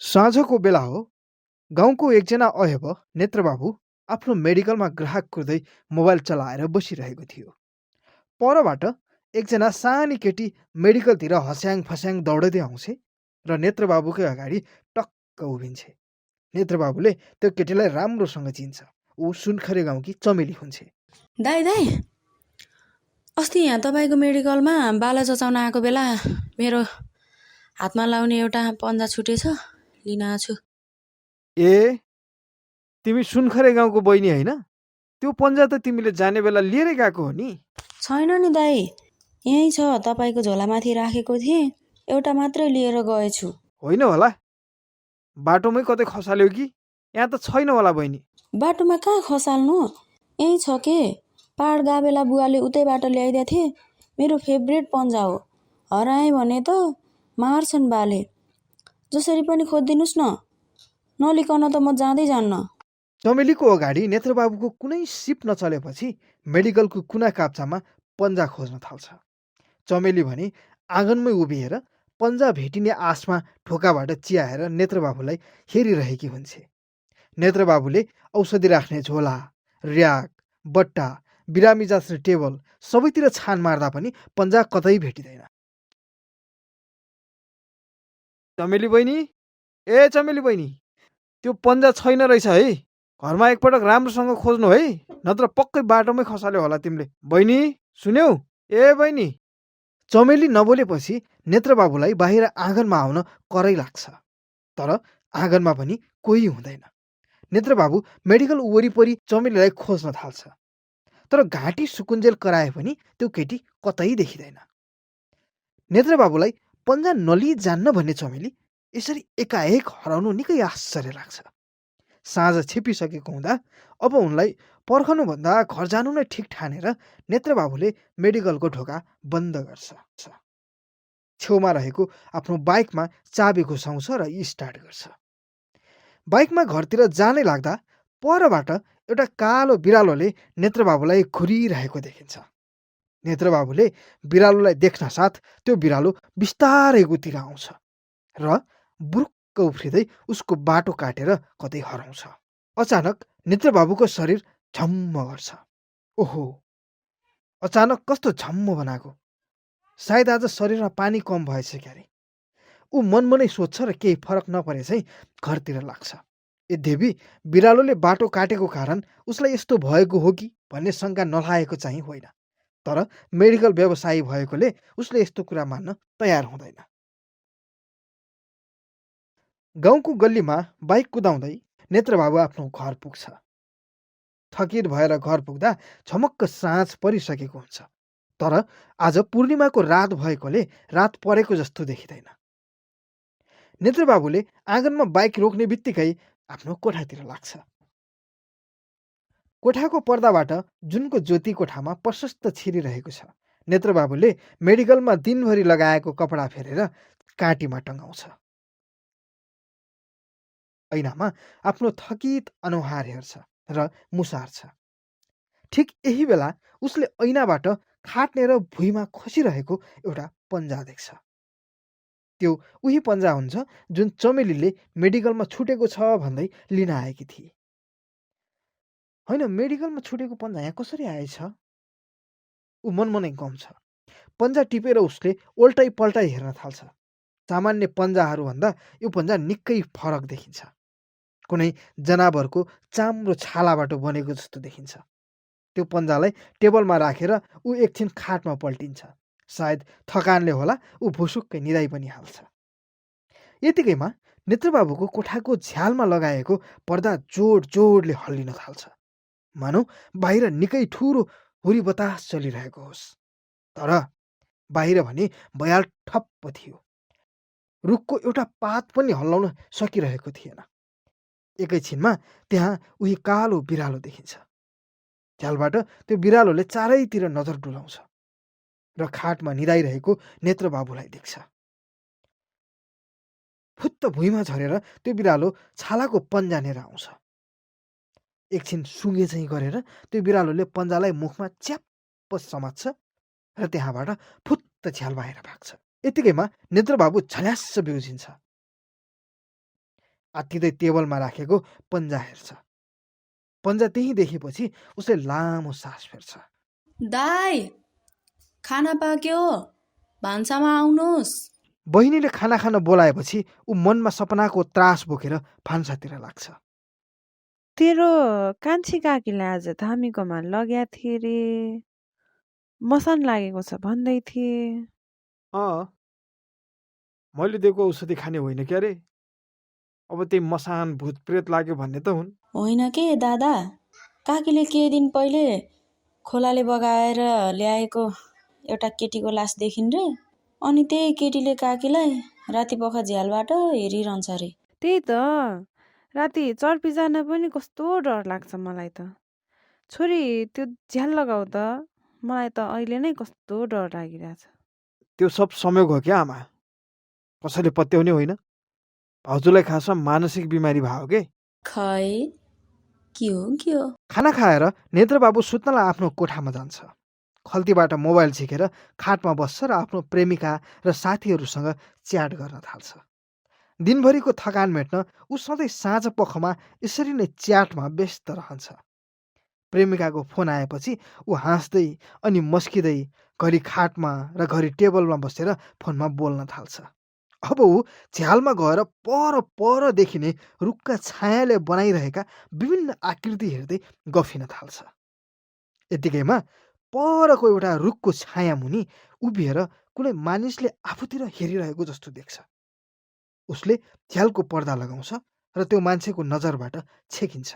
साँझको बेला हो। गाउँको एकजना अहेब नेत्रबाबु आफ्नो मेडिकलमा ग्राहक कुर्दै मोबाइल चलाएर बसिरहेको थियो। परबाट एकजना सानी केटी मेडिकलतिर हस्याङ फस्याङ दौडदै आउँछे र नेत्रबाबुकै अगाडि टक्क उभिन्छे। नेत्रबाबुले त्यो केटीलाई राम्रोसँग चिन्छ। ऊ सुनखरे गाउँकी चमेली हुन्छे। दाई दाई, अस्ति यहाँ तपाईँको मेडिकलमा बाला चचाउन आएको बेला मेरो हातमा लाउने एउटा पन्जा छुटेछ, लिन आएको छु। ए, तिमी सुनखरे गाउँको बहिनी होइन? त्यो पन्जा त तिमीले जाने बेला लिएरै गएको हो नि? छैन नि दाई, यहीँ छ, तपाईँको झोलामाथि राखेको थिएँ, एउटा मात्रै लिएर गएछु। होइन होला, बाटोमै कतै खसाल्यो कि? यहाँ त छैन होला बहिनी। बाटोमा कहाँ खसाल्नु, यहीँ छ के। पाहाड गाबेला बुवाले उतैबाट ल्याइदिए थिए, मेरो फेभरेट पन्जा हो। हराएँ भने त मार्छन् बाले। जसरी पनि खोजिदिनुहोस् न, नलिकन त म जाँदै जान्न। चमेलीको अगाडि नेत्रबाबुको कुनै सिप नचलेपछि मेडिकलको कुना काप्चामा पन्जा खोज्न थाल्छ। चमेली भने आँगनमै उभिएर पन्जा भेटिने आशमा ढोकाबाट चियाएर नेत्रबाबुलाई हेरिरहेकी हुन्छे। नेत्रबाबुले औषधि राख्ने झोला, र्याक, बट्टा, बिरामी जाँच्ने टेबल सबैतिर छान मार्दा पनि पन्जा कतै भेटिँदैन। चमेली बहिनी, ए चमेली बहिनी, त्यो पन्जा छैन रहेछ है। घरमा एकपटक राम्रोसँग खोज्नु है, नत्र पक्कै बाटोमै खसाल्यो होला तिमीले। बहिनी, सुन्यौ? ए बहिनी। चमेली नबोलेपछि नेत्रबाबुलाई बाहिर आँगनमा आउन करै लाग्छ। तर आँगनमा पनि कोही हुँदैन। नेत्रबाबु मेडिकल वरिपरि चमेलीलाई खोज्न थाल्छ। तर घाँटी सुकुन्जेल कराए पनि त्यो केटी कतै देखिँदैन। नेत्रबाबुलाई पन्जा नलिई जान्न भन्ने चमेली यसरी एकाएक हराउनु निकै आश्चर्य लाग्छ। साँझ छिपिसकेको हुँदा अब उनलाई पर्खनुभन्दा घर जानु नै ठिक ठानेर नेत्रबाबुले मेडिकलको ढोका बन्द गर्छ। छेउमा रहेको आफ्नो बाइकमा चाबी घुसाउँछ र स्टार्ट गर्छ। बाइकमा घरतिर जानै लाग्दा परबाट एउटा कालो बिरालोले नेत्रबाबुलाई घुरिरहेको देखिन्छ। नेत्रबाबुले बिरालोलाई देख्न साथ त्यो बिरालो बिस्तारै उतिर आउँछ र बुरुक्क उफ्रिँदै उसको बाटो काटेर कतै हराउँछ। अचानक नेत्रबाबुको शरीर झम्म गर्छ। ओहो, अचानक कस्तो झम्म बनाएको? सायद आज शरीरमा पानी कम भएछ क्यारे। ऊ मनमनै सोध्छ र केही फरक नपरे चाहिँ घरतिर लाग्छ। यद्यपि बिरालोले बाटो काटेको कारण उसलाई यस्तो भएको हो कि भन्ने शङ्का नलागेको चाहिँ होइन। तर मेडिकल व्यवसायी भएकोले उसले यस्तो कुरा मान्न तयार हुँदैन। गाउँको गल्लीमा बाइक कुदाउँदै नेत्रबाबु आफ्नो घर पुग्छ। थकित भएर घर पुग्दा झमक्क साँझ परिसकेको हुन्छ। तर आज पूर्णिमाको रात भएकोले रात परेको जस्तो देखिँदैन। नेत्रबाबुले आँगनमा बाइक रोक्ने बित्तिकै आफ्नो कोठातिर लाग्छ। कोठाको पर्दाबाट जुनको ज्योति कोठामा प्रशस्त छिरिरहेको छ। नेत्रबाबुले मेडिकलमा दिनभरि लगाएको कपडा फेरेर काँटीमा टङ्गाउँछ। ऐनामा आफ्नो थकित अनुहार हेर्छ र मुसार्छ। ठिक यही बेला उसले ऐनाबाट खाट्नेर भुइँमा खसिरहेको एउटा पन्जा देख्छ। त्यो उही पन्जा हुन्छ जुन चमेलीले मेडिकलमा छुटेको छ भन्दै लिन आएकी थिए। होइन, मेडिकलमा छुटेको पन्जा यहाँ कसरी आएछ? ऊ मनमनै गम्छ। पन्जा टिपेर उसले उल्टाइ पल्टाइ हेर्न थाल्छ। सामान्य पन्जाहरूभन्दा यो पन्जा निकै फरक देखिन्छ। कुनै जनावरको चाम्रो छालाबाट बनेको जस्तो देखिन्छ। त्यो पन्जालाई टेबलमा राखेर ऊ एकछिन खाटमा पल्टिन्छ। सायद थकानले होला ऊ भुसुक्कै निदाइ पनि हाल्छ। यतिकैमा नेत्रबाबुको कोठाको झ्यालमा लगाएको पर्दा जोड जोडले हल्लिन थाल्छ, मानौ बाहिर निकै ठुलो हुरी बतास चलिरहेको होस्। तर बाहिर भने भयाल ठप्प थियो। रुखको एउटा पात पनि हल्लाउन सकिरहेको थिएन। एकैछिनमा त्यहाँ उही कालो बिरालो देखिन्छ। झ्यालबाट त्यो बिरालोले चारैतिर नजर डुलाउँछ र खाटमा निदाइरहेको नेत्रबाबुलाई देख्छ। फुत्त भुइँमा झरेर त्यो बिरालो छालाको पन्जा लिएर आउँछ। एकछिन सुँगे चाहिँ गरेर त्यो बिरालोले पन्जालाई मुखमा च्याप्प समात्छ र त्यहाँबाट फुत्त झ्याल बाहिर भाग्छ। यतिकैमा नेत्रबाबु झल्यास्स बिउजिन्छ। आत्तिँदै टेबलमा राखेको पन्जा हेर्छ। पन्जा त्यही देखेपछि उसले लामो सास फेर्छ। दाई, खाना पाक्यो, भान्सामा आउनुहोस्। बहिनीले खाना खान बोलाएपछि ऊ मनमा सपनाको त्रास बोकेर भान्सातिर लाग्छ। तेरो कान्छी काकीलाई आज धामीकोमा लग्या थिए रे, मसान लागेको छ भन्दै थिए। मैले दिएको औषधि खाने होइन क्या रे, अब त्यही मसान भूत प्रेत लाग्यो भन्ने त हुन्। होइन के दादा, काकीले केही दिन पहिले खोलाले बगाएर ल्याएको एउटा केटीको लास देखिन् रे। अनि त्यही केटीले काकीलाई राति पख झ्यालबाट हेरिरहन्छ रे। त्यही त, राति चर्पी जान पनि कस्तो डर लाग्छ मलाई त। छोरी त्यो झ्याल लगाऊ त, मलाई त अहिले नै कस्तो डर लागिरहेछ। त्यो सब संयोग हो क्या आमा, कसैले पत्याउने होइन। भाउजूलाई खासमा मानसिक बिमारी भयो के। खै के हो। खाना खाएर नेत्रबाबु सुत्नलाई आफ्नो कोठामा जान्छ। खल्तीबाट मोबाइल झिकेर खाटमा बस्छ र आफ्नो प्रेमिका र साथीहरूसँग च्याट गर्न थाल्छ। दिनभरिको थकान मेट्न ऊ सधैँ साँझ पखमा यसरी नै च्याटमा व्यस्त रहन्छ। प्रेमिकाको फोन आएपछि ऊ हाँस्दै अनि मस्किँदै घरि खाटमा र घरि टेबलमा बसेर फोनमा बोल्न थाल्छ। अब ऊ झ्यालमा गएर पर देखिने रुखका छायाले बनाइरहेका विभिन्न आकृति हेर्दै गफिन थाल्छ। यतिकैमा परको एउटा रुखको छाया मुनि उभिएर कुनै मानिसले आफूतिर हेरिरहेको जस्तो देख्छ। उसले झ्यालको पर्दा लगाउँछ र त्यो मान्छेको नजरबाट छेकिन्छ।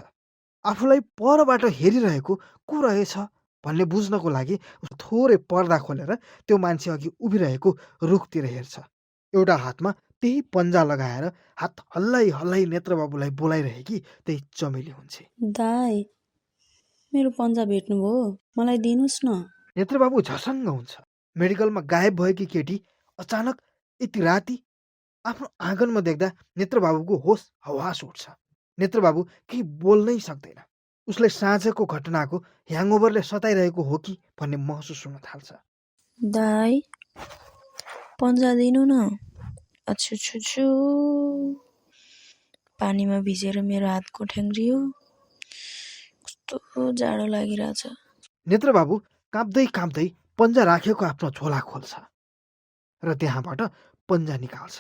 आफूलाई परबाट हेरिरहेको को रहेछ भन्ने बुझ्नको लागि थोरै पर्दा खोलेर त्यो मान्छे अघि उभिरहेको रुखतिर हेर्छ। एउटा हातमा त्यही पन्जा लगाएर हात हल्लाइ नेत्रबाबुलाई बोलाइरहेकी त्यही चमेली हुन्छ। दाई, मेरो पन्जा भेट्नुभयो, मलाई दिनुहोस् न। नेत्रबाबु झसङ्ग हुन्छ। मेडिकलमा गायब भएकी केटी अचानक यति राति आफ्नो आँगनमा देख्दा नेत्रबाबुको होस हवास उठ्छ। नेत्रबाबु केही बोल्नै सक्दैन। उसले साँझको घटनाको ह्याङओभरले सताइरहेको हो कि भन्ने महसुस हुन थाल्छ। दाई, पन्जा दिनु न। अछु पानीमा भिजेर मेरो हात कोठ्याङ्ग्रियो, कस्तो जाडो लागिरहेछ। नेत्रबाबु काँप्दै पन्जा राखेको आफ्नो झोला खोल्छ र त्यहाँबाट पन्जा निकाल्छ।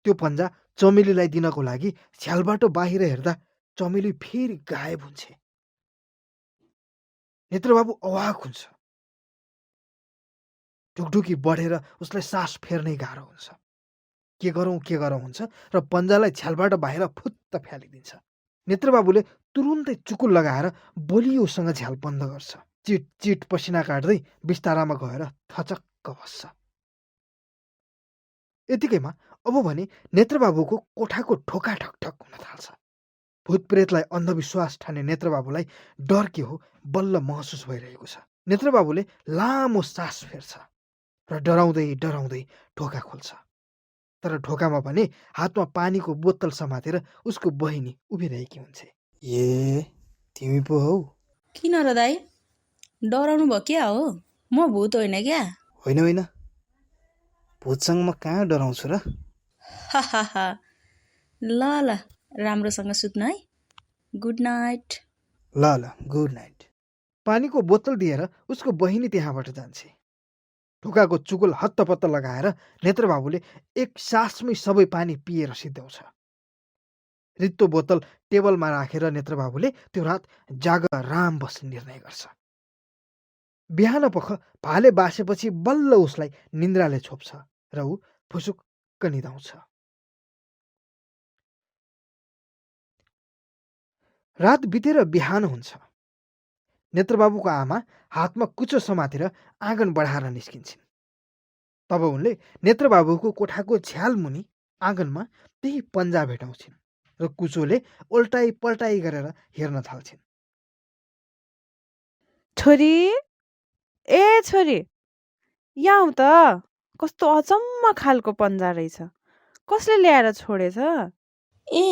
त्यो पन्जा चमेलीलाई दिनको लागि झ्यालबाट बाहिर हेर्दा चमेली फेरि गायब हुन्छ। नेत्रबाबु अवाक हुन्छ। ढुकढुकी बढेर उसलाई सास फेर्नै गाह्रो हुन्छ। के गरौँ हुन्छ र पन्जालाई झ्यालबाट बाहिर फुत्त फ्यालिदिन्छ। नेत्रबाबुले तुरुन्तै चुकुल लगाएर बलियोसँग झ्याल बन्द गर्छ। चिट पसिना काट्दै बिस्तारामा गएर थचक्क बस्छ। यतिकैमा अब भने नेत्रबाबुको कोठाको ढोका ठकठक हुन थाल्छ। भूतप्रेतलाई अन्धविश्वास ठाने नेत्रबाबुलाई डर के हो बल्ल महसुस भइरहेको छ। नेत्रबाबुले लामो सास फेर्छ र डराउँदै ढोका खोल्छ। तर ढोकामा भने हातमा पानीको बोतल समातेर उसको बहिनी उभिरहेकी हुन्छ। ए तिमी पो हौ? किन र दाई, डराउनु भयो क्या हो? म भूत होइन क्या। होइन, भूतसँग म कहाँ डराउँछु र? ल राम्रोसँग सुत्नु है। Good night. ल गुड नाइट। पानीको बोतल दिएर उसको बहिनी त्यहाँबाट जान्छ। ढोकाको चुकुल हत्तपत्त लगाएर नेत्रबाबुले एक सासमै सबै पानी पिएर सिद्ध्याउँछ। रित्तो बोतल टेबलमा राखेर नेत्रबाबुले त्यो रात जागराम बस्ने निर्णय गर्छ। बिहान पख भाले बासेपछि बल्ल उसलाई निन्द्राले छोप्छ र ऊ फुसुक्क निदाउँछ। रात बितेर बिहान हुन्छ। नेत्रबाबुको आमा हातमा कुचो समातेर आँगन बढाएर निस्किन्छन्। तब उनले नेत्रबाबुको कोठाको झ्याल मुनि आँगनमा त्यही पन्जा भेटाउँछिन् र कुचोले उल्टाइ पल्टाइ गरेर हेर्न थाल्छिन्। छोरी, ए छोरी, यहाँ त कस्तो अचम्म खालको पन्जा रहेछ, कसले ल्याएर छोडेछ? ए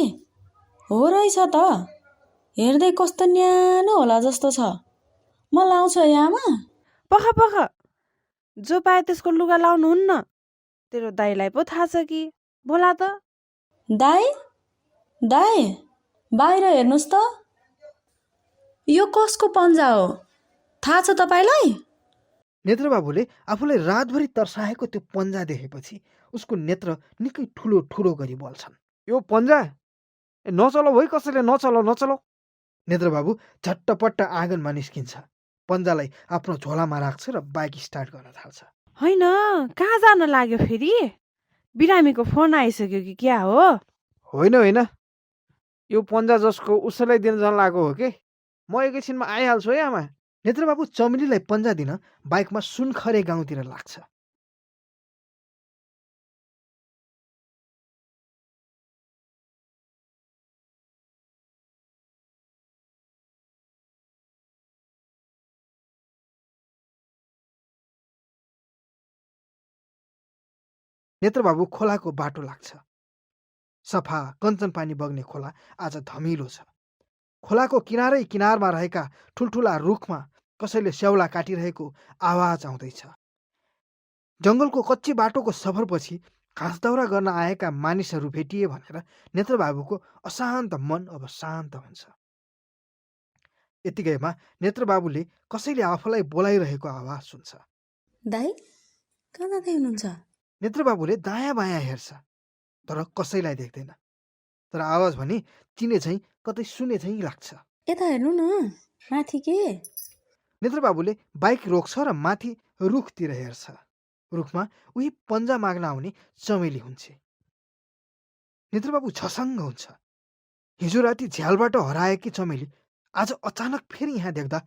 हो रहेछ त, हेर्दै कस्तो न्यानो होला जस्तो छ। म लाउँछु है आमा? पख जो पाए त्यसको लुगा लाउनुहुन्न। तेरो दाइलाई पो थाहा छ कि? बोला त। दाई दाई बाहिर हेर्नुहोस् त, यो कसको पन्जा हो थाहा छ तपाईँलाई? नेत्रबाबुले आफूलाई रातभरि तर्साएको त्यो पन्जा देखेपछि उसको नेत्र निकै ठुलो ठुलो गरी बल्छन्। यो पन्जा नचलाऊ है, कसैले नचलाऊ। नेत्रबाबु झट्टपट्ट आँगनमा निस्किन्छ, पन्जालाई आफ्नो झोलामा राख्छ र बाइक स्टार्ट गर्न थाल्छ। होइन, कहाँ जान लाग्यो फेरि? बिरामीको फोन आइसक्यो कि क्या हो? होइन, यो पन्जा जसको उसैलाई दिन जान लागेको हो कि। म एकैछिनमा आइहाल्छु है आमा। नेत्रबाबु चमेलीलाई पन्जा दिन बाइकमा सुनखरे गाउँतिर लाग्छ। नेत्रबाबु खोलाको बाटो लाग्छ। सफा कञ्चन पानी बग्ने खोला आज धमिलो छ। खोलाको किनारै किनारमा रहेका ठुल्ठुला रुखमा कसैले स्याउला काटिरहेको आवाज आउँदैछ। जङ्गलको कच्ची बाटोको सफरपछि घाँस दाउरा गर्न आएका मानिसहरू भेटिए भनेर नेत्रबाबुको अशान्त मन अब शान्त हुन्छ। यतिकैमा नेत्रबाबुले कसैले आफूलाई बोलाइरहेको आवाज सुन्छ। दाई कहाँ जाँदै हुनुहुन्छ? नेत्रबाबुले दायाँ बायाँ हेर्छ तर कसैलाई देख्दैन। तर आवाज भने चिने झैँ कतै सुने झैँ लाग्छ। यता हेर्नु न, माथि के? नेत्रबाबुले बाइक रोक्छ र माथि रुखतिर हेर्छ। रुखमा उही पन्जा माग्न आउने चमेली हुन्छ। नेत्रबाबु झसङ्ग हुन्छ। हिजो राति झ्यालबाट हराएकी चमेली आज अचानक फेरि यहाँ देख्दा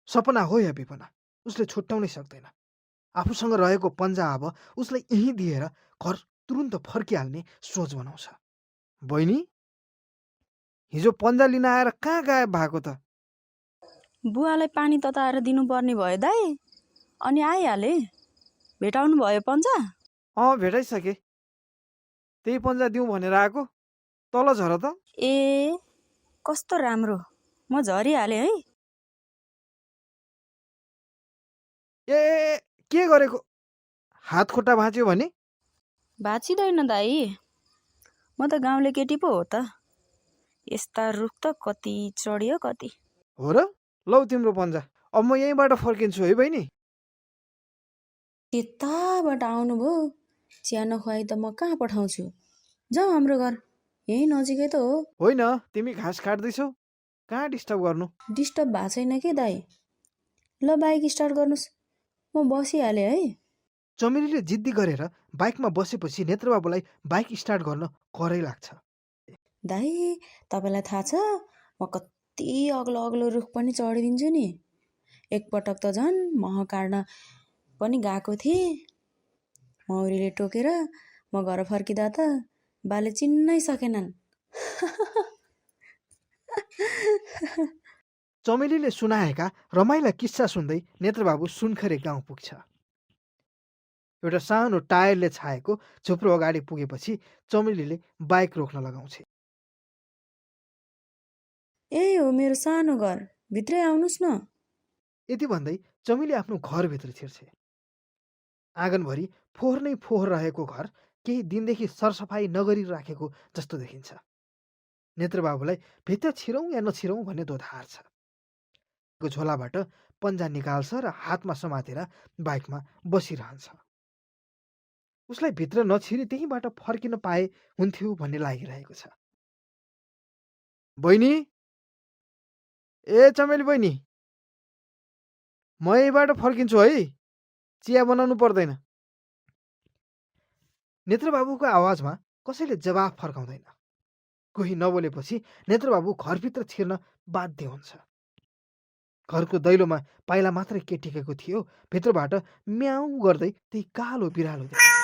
सपना हो या विपना उसले छुट्याउनै सक्दैन। आफूसँग रहेको पन्जा अब उसलाई यहीँ दिएर घर तुरुन्त फर्किहाल्ने सोच बनाउँछ। बहिनी, हिजो पन्जा लिन आएर कहाँ गायब भएको त? बुवालाई पानी तताएर दिनुपर्ने भयो दाई, अनि आइहाले। भेटाउनु भयो पन्जा? भेटाइसके। त्यही पन्जा दिउँ भनेर आएको। तल झर त। ए कस्तो राम्रो, म झरिहालेँ है। ए के गरेको? हात खुट्टा भाँच्यो भने? भाँचिँदैन दाई, म त गाउँले केटी पो हो त। यस्ता रुख त कति चढ्यो कति। हो र? लौ तिम्रो पन्जा। अब म यहीँबाट फर्किन्छु है बहिनी। त्यताबाट आउनुभयो, चिया नखुवाई त म कहाँ पठाउँछु? जाउँ हाम्रो घर, यहीँ नजिकै त हो। होइन, तिमी घाँस काट्दैछौ, कहाँ डिस्टर्ब गर्नु। डिस्टर्ब भएको छैन के दाई? ल बाइक स्टार्ट गर्नुहोस्, म बसिहालेँ है। चमेलीले जिद्दी गरेर बाइकमा बसेपछि नेत्रबाबुलाई बाइक स्टार्ट गर्न करै लाग्छ। दाई तपाईँलाई थाहा छ, म कति अग्लो अग्लो रुख पनि चढिदिन्छु नि। एकपटक त झन् मह काट्न पनि गएको थिएँ, मौरीले टोकेर म घर फर्किँदा त बाले चिन्नै सकेनन्। चमेलीले सुनाएका रमाइला किस्सा सुन्दै नेत्रबाबु सुनखरे गाउँ पुग्छ। एउटा सानो टायरले छाएको झुप्रो अगाडि पुगेपछि चमेलीले बाइक रोक्न लगाउँछ। ए हो मेरो सानो घर, भित्रै आउनुहोस् न। यति भन्दै चमेली आफ्नो घरभित्र छिर्छ। आँगनभरि फोहोर नै फोहोर रहेको घर केही दिनदेखि सरसफाइ नगरी राखेको जस्तो देखिन्छ। नेत्रबाबुलाई भित्र छिरौँ या नछिरौँ भन्ने दोधार छ। झोलाबाट पन्जा निकाल्छ र हातमा समातेर बाइकमा बसिरहन्छ। उसलाई भित्र नछिरी त्यहीँबाट फर्किन पाए हुन्थ्यो भन्ने लागिरहेको छ। बहिनी, ए चमेली बहिनी, म यहीँबाट फर्किन्छु है, चिया बनाउनु पर्दैन। नेत्रबाबुको आवाजमा कसैले जवाफ फर्काउँदैन। कोही नबोलेपछि नेत्रबाबु घरभित्र छिर्न बाध्य हुन्छ। घरको दैलोमा पाइला मात्रै के टिकेको थियो, भित्रबाट म्याउ गर्दै त्यही कालो बिरालो देखिन्छ।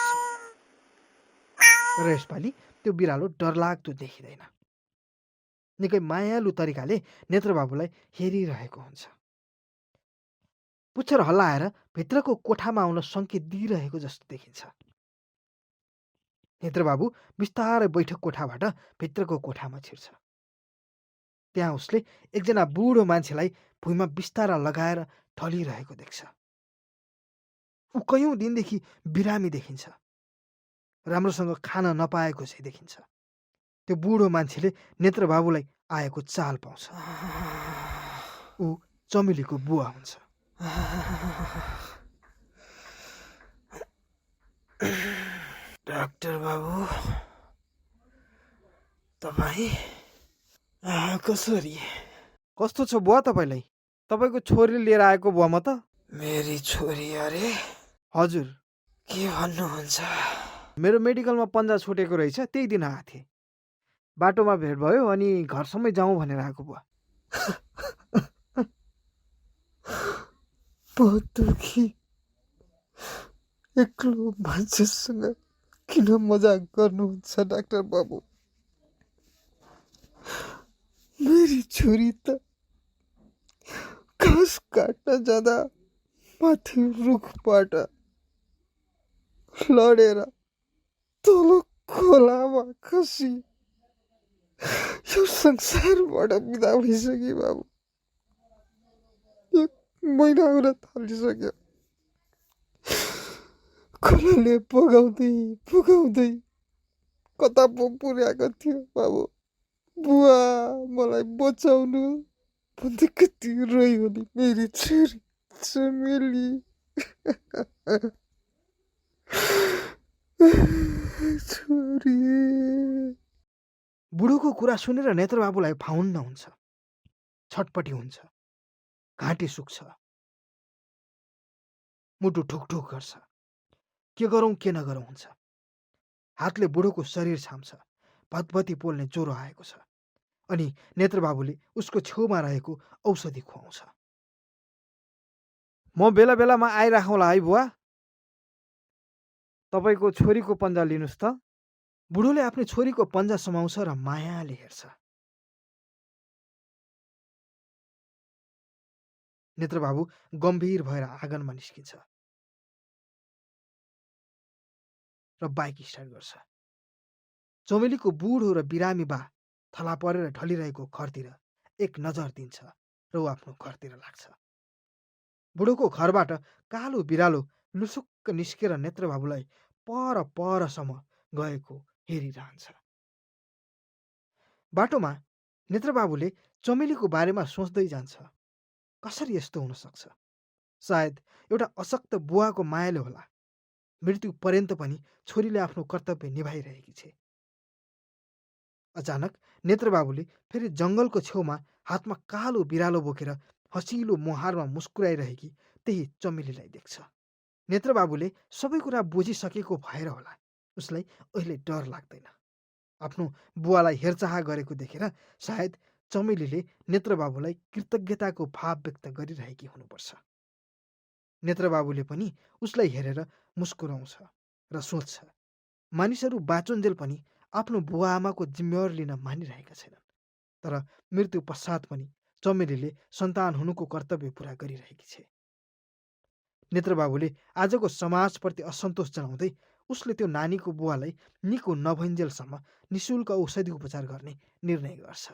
र यसपालि त्यो बिरालो डरलाग्दो देखिँदैन। निकै मायालु तरिकाले नेत्रबाबुलाई हेरिरहेको हुन्छ। पुच्छर हल्लाएर भित्रको कोठामा आउन सङ्केत दिइरहेको जस्तो देखिन्छ। नेत्रबाबु बिस्तारै बैठक कोठाबाट भित्रको कोठामा छिर्छ। त्यहाँ उसले एकजना बुढो मान्छेलाई भुइँमा बिस्तारा लगाएर ढलिरहेको देख्छ। ऊ कयौँ दिनदेखि बिरामी देखिन्छ, राम्रोसँग खान नपाएको चाहिँ देखिन्छ। त्यो बुढो मान्छेले नेत्रबाबुलाई आएको चाल पाउँछ। ऊ चमेलीको बुवा हुन्छ। डाक्टर बाबु, तपाईँ कसरी? कस्तो छ बुवा तपाईँलाई? तपाईँको छोरीले लिएर आएको बुवा म त। मेरी छोरी अरे? हजुर, के भन्नुहुन्छ? मेरो मेडिकलमा पन्जा छुटेको रहेछ, त्यही दिन आएको थिएँ। बाटोमा भेट भयो अनि घरसम्मै जाउँ भनेर आएको बुवा। बहुत दुखी। एक्लो मान्छेसँग किन मजाक गर्नुहुन्छ डाक्टर बाबु? मेरी छोरी त घाँस काट्न जाँदा माथि रुखबाट लडेर तल खोलामा खसी यो संसारबाट बिदा भइसक्यो बाबु। 1 महिना हुन थालिसक्यो। खोलाले बगाउँदै बगाउँदै कता पो पुर्याएको थियो बाबु। बुवा मलाई बचाउनु भन्दै कति रोइ होली मेरी छोरी चमेली। छोरी। बुढोको कुरा सुनेर नेत्रबाबुलाई फाउन्न हुन्छ, छटपटी हुन्छ, घाँटी सुक्छ, मुटु ठुकठुक गर्छ। के गरौँ के नगरौँ हुन्छ। हातले बुढोको शरीर छाम्छ, भतभती पोल्ने ज्वरो आएको छ। अनि नेत्रबाबुले उसको छेउमा रहेको औषधि खुवाउँछ। म बेला बेलामा आइराखौँला है बुवा, तपाईँको छोरीको पन्जा लिनुहोस् त। बुढोले आफ्नो छोरीको पन्जा समाउँछ र मायाले हेर्छ। नेत्रबाबु गम्भीर भएर आँगनमा निस्किन्छ र बाइक स्टार्ट गर्छ। चमेलीको बुढो र बिरामी बा थला परेर ढलिरहेको घरतिर एक नजर दिन्छ र ऊ आफ्नो घरतिर लाग्छ। बुढोको घरबाट कालो बिरालो लुसुक्क निस्केर नेत्रबाबुलाई पर परसम्म गएको हेरिरहन्छ। बाटोमा नेत्रबाबुले चमेलीको बारेमा सोच्दै जान्छ। कसरी यस्तो हुन सक्छ? सायद एउटा अशक्त बुवाको मायाले होला। मृत्यु पर्यन्त पनि छोरीले आफ्नो कर्तव्य निभाइरहेकी छे। अचानक नेत्रबाबुले फेरि जङ्गलको छेउमा हातमा कालो बिरालो बोकेर हँसिलो मुहारमा मुस्कुराइरहेकी त्यही चमेलीलाई देख्छ। नेत्रबाबुले सबै कुरा बुझिसकेको भएर होला उसलाई अहिले डर लाग्दैन। आफ्नो बुवालाई हेरचाह गरेको देखेर सायद चमेलीले नेत्रबाबुलाई कृतज्ञताको भाव व्यक्त गरिरहेकी हुनुपर्छ। नेत्रबाबुले पनि उसलाई हेरेर मुस्कुराउँछ र सोच्छ, मानिसहरू बाँचुन्जेल पनि आफ्नो बुवा आमाको जिम्मेवार लिन मानिरहेका छैनन्। तर मृत्यु पश्चात पनि चमेलीले सन्तान हुनुको कर्तव्य पुरा गरिरहेकी छे। नेत्रबाबुले आजको समाजप्रति असन्तोष जनाउँदै उसले त्यो नानीको बुवालाई निको नभइन्जेलसम्म निशुल्क औषधि उपचार गर्ने निर्णय गर्छ।